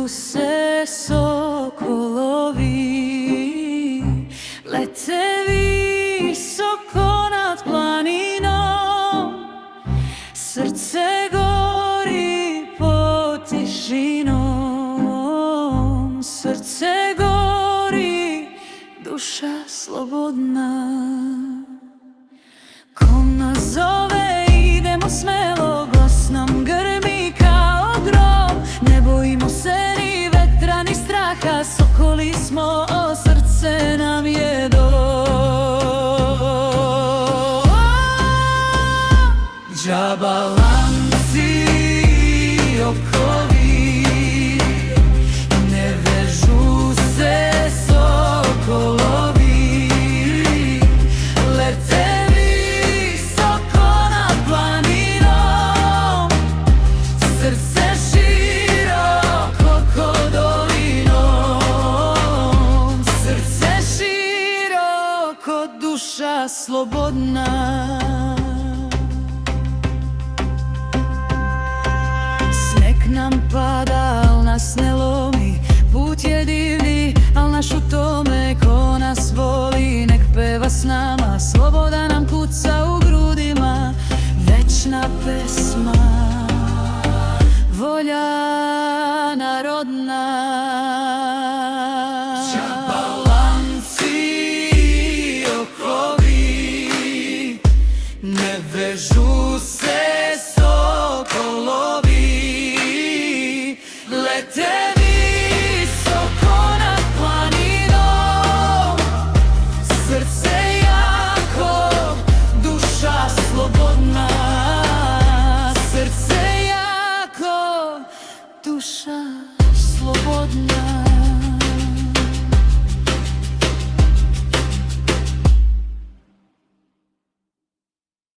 vežu se sokolovi, lete visoko nad planinom, srce gori pod tišinom, srce gori, duša slobodna. Ko nas zove, idemo smelo, glas nam grmi kao grom. Ne bojimo se ni vetra ni straha, sokoli smo, srce nam je dom. Džaba lanci i okovi, ne vežu se sokolovi, lete visoko nad planinom, srce široko ko dolinom, srce široko, duša slobodna. Nam pada, al nas ne lomi, put je divlji, al naš u tome. Ko nas voli, nek peva s nama, sloboda nam kuca u grudima, večna pesma, volja narodna. Džaba lanci i okovi, ne vežu se sokolovi, lete visoko nad planinom, srce jako, duša slobodna, srce jako, duša slobodna.